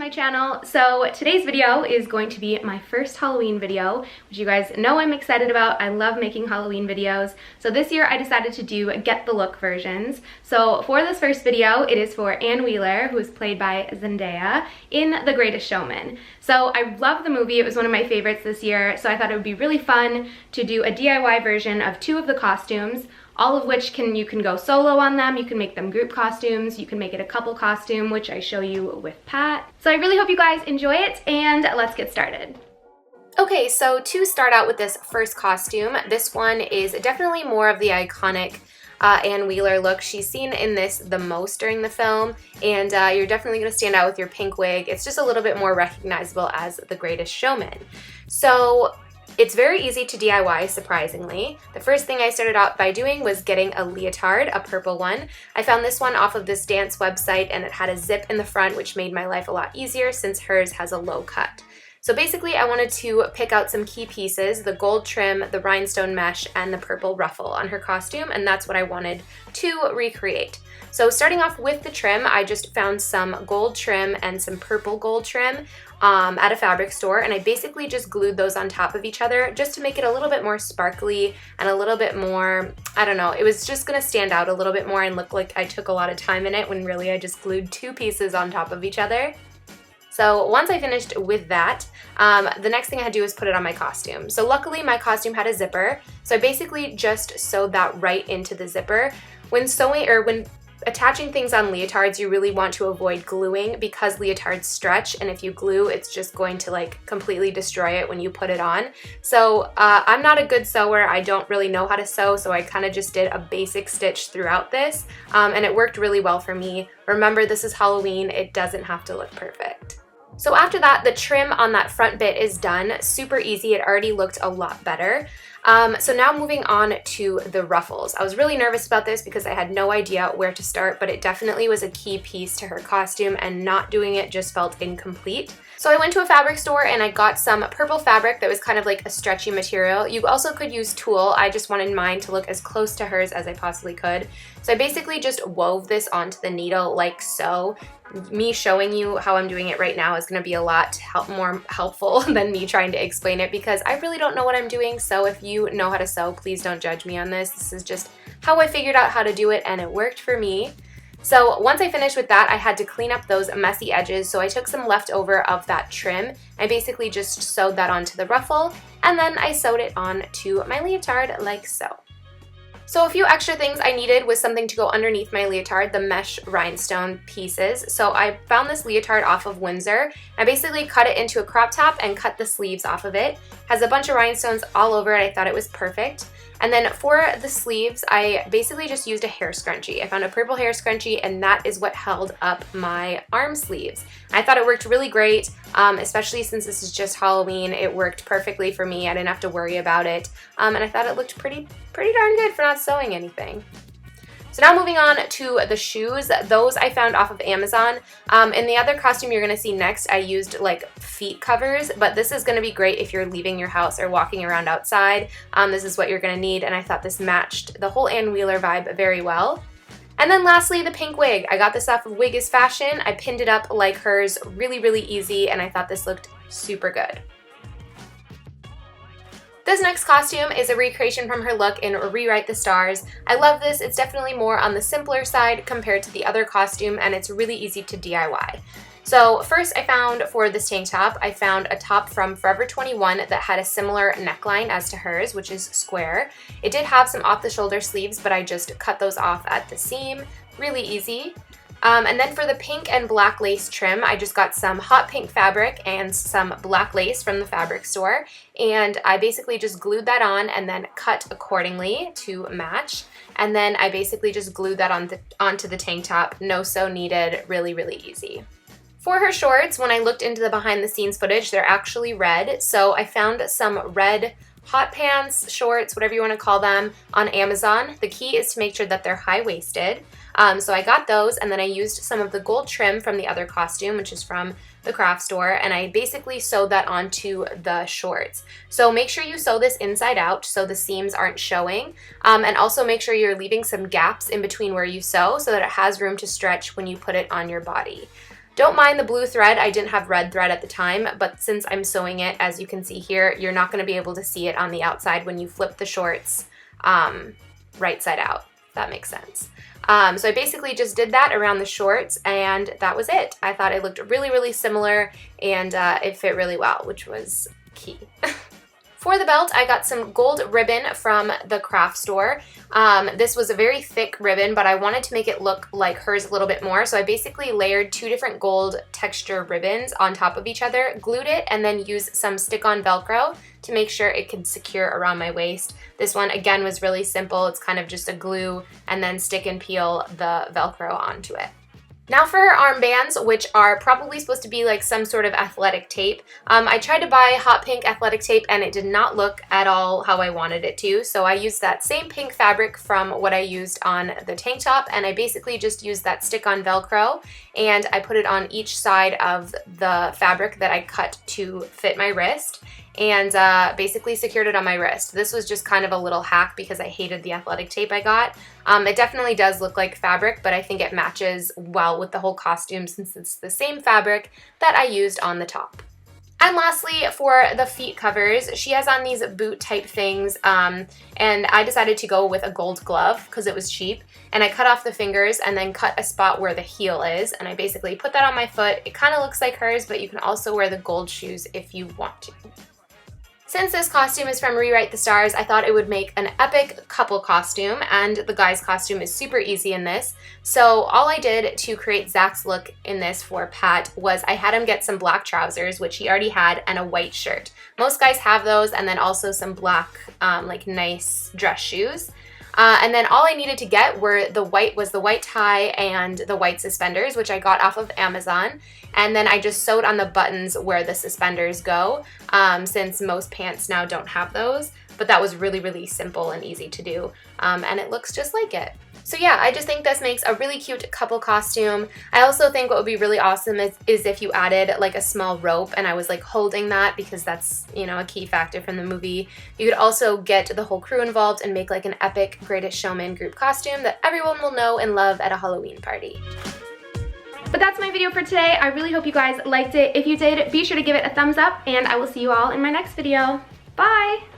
my channel. So today's video is going to be my first Halloween video, which you guys know I'm excited about. I love making Halloween videos. So this year I decided to do get the look versions. So for this first video, it is for Anne Wheeler, who is played by Zendaya in The Greatest Showman. So I love the movie. It was one of my favorites this year. So I thought it would be really fun to do a DIY version of 2 of the costumes, all of which you can go solo on them, you can make them group costumes, you can make it a couple costume, which I show you with Pat. So I really hope you guys enjoy it, and let's get started. Okay, so to start out with this first costume, this one is definitely more of the iconic Anne Wheeler look. She's seen in this the most during the film, and you're definitely going to stand out with your pink wig. It's just a little bit more recognizable as The Greatest Showman. So it's very easy to DIY, surprisingly. The first thing I started out by doing was getting a leotard, a purple one. I found this one off of this dance website, and it had a zip in the front, which made my life a lot easier since hers has a low cut. So basically I wanted to pick out some key pieces, the gold trim, the rhinestone mesh, and the purple ruffle on her costume, and that's what I wanted to recreate. So starting off with the trim, I just found some gold trim and some purple gold trim at a fabric store, and I basically just glued those on top of each other just to make it a little bit more sparkly and a little bit more, I don't know, it was just gonna stand out a little bit more and look like I took a lot of time in it when really I just glued 2 pieces on top of each other. So once I finished with that, the next thing I had to do was put it on my costume. So luckily my costume had a zipper, so I basically just sewed that right into the zipper. When attaching things on leotards, you really want to avoid gluing because leotards stretch, and if you glue, it's just going to like completely destroy it when you put it on. So I'm not a good sewer, I don't really know how to sew, so I kind of just did a basic stitch throughout this, and it worked really well for me. Remember, this is Halloween, it doesn't have to look perfect. So after that, the trim on that front bit is done. Super easy, it already looked a lot better. So now moving on to the ruffles. I was really nervous about this because I had no idea where to start, but it definitely was a key piece to her costume, and not doing it just felt incomplete. So I went to a fabric store and I got some purple fabric that was kind of like a stretchy material. You also could use tulle. I just wanted mine to look as close to hers as I possibly could. So I basically just wove this onto the needle like so. Me showing you how I'm doing it right now is going to be a lot more helpful than me trying to explain it, because I really don't know what I'm doing. So if you know how to sew, please don't judge me on this. This is just how I figured out how to do it, and it worked for me. So once I finished with that, I had to clean up those messy edges, so I took some leftover of that trim. I basically just sewed that onto the ruffle, and then I sewed it on to my leotard like so. So a few extra things I needed was something to go underneath my leotard, the mesh rhinestone pieces. So I found this leotard off of Windsor. I basically cut it into a crop top and cut the sleeves off of it. Has a bunch of rhinestones all over it. I thought it was perfect. And then for the sleeves, I basically just used a hair scrunchie. I found a purple hair scrunchie, and that is what held up my arm sleeves. I thought it worked really great, especially since this is just Halloween. It worked perfectly for me. I didn't have to worry about it. And I thought it looked pretty darn good for not sewing anything. So now moving on to the shoes. Those I found off of Amazon. In the other costume you're going to see next, I used like feet covers, but this is going to be great if you're leaving your house or walking around outside. This is what you're going to need, and I thought this matched the whole Anne Wheeler vibe very well. And then lastly, the pink wig. I got this off of Wig is Fashion. I pinned it up like hers, really easy, and I thought this looked super good. This next costume is a recreation from her look in Rewrite the Stars. I love this. It's definitely more on the simpler side compared to the other costume, and it's really easy to DIY. So first I found for this tank top, I found a top from Forever 21 that had a similar neckline as to hers, which is square. It did have some off-the-shoulder sleeves, but I just cut those off at the seam. Really easy. And then for the pink and black lace trim, I just got some hot pink fabric and some black lace from the fabric store, and I basically just glued that on and then cut accordingly to match. And then I basically just glued that onto the tank top. No sew needed, really easy. For her shorts, when I looked into the behind the scenes footage, they're actually red, so I found some red hot pants, shorts, whatever you want to call them, on Amazon. The key is to make sure that they're high-waisted. So I got those, and then I used some of the gold trim from the other costume, which is from the craft store, and I basically sewed that onto the shorts. So make sure you sew this inside out so the seams aren't showing, and also make sure you're leaving some gaps in between where you sew so that it has room to stretch when you put it on your body. Don't mind the blue thread, I didn't have red thread at the time, but since I'm sewing it, as you can see here, you're not going to be able to see it on the outside when you flip the shorts right side out, if that makes sense. So I basically just did that around the shorts, and that was it. I thought it looked really, really similar, and it fit really well, which was key. For the belt, I got some gold ribbon from the craft store. This was a very thick ribbon, but I wanted to make it look like hers a little bit more, so I basically layered 2 different gold texture ribbons on top of each other, glued it, and then used some stick-on Velcro to make sure it could secure around my waist. This one, again, was really simple. It's kind of just a glue and then stick and peel the Velcro onto it. Now for her armbands, which are probably supposed to be like some sort of athletic tape. I tried to buy hot pink athletic tape and it did not look at all how I wanted it to, so I used that same pink fabric from what I used on the tank top, and I basically just used that stick-on Velcro, and I put it on each side of the fabric that I cut to fit my wrist, and basically secured it on my wrist. This was just kind of a little hack because I hated the athletic tape I got. It definitely does look like fabric, but I think it matches well with the whole costume since it's the same fabric that I used on the top. And lastly, for the feet covers, she has on these boot type things, and I decided to go with a gold glove because it was cheap, and I cut off the fingers and then cut a spot where the heel is, and I basically put that on my foot. It kind of looks like hers, but you can also wear the gold shoes if you want to. Since this costume is from Rewrite the Stars, I thought it would make an epic couple costume, and the guy's costume is super easy in this. So all I did to create Zach's look in this for Pat was I had him get some black trousers, which he already had, and a white shirt. Most guys have those, and then also some black, like nice dress shoes. And then all I needed to get were the white tie and the white suspenders, which I got off of Amazon. And then I just sewed on the buttons where the suspenders go, since most pants now don't have those. But that was really, really simple and easy to do. And it looks just like it. So yeah, I just think this makes a really cute couple costume. I also think what would be really awesome is if you added like a small rope and I was like holding that, because that's, you know, a key factor from the movie. You could also get the whole crew involved and make like an epic Greatest Showman group costume that everyone will know and love at a Halloween party. But that's my video for today. I really hope you guys liked it. If you did, be sure to give it a thumbs up, and I will see you all in my next video. Bye!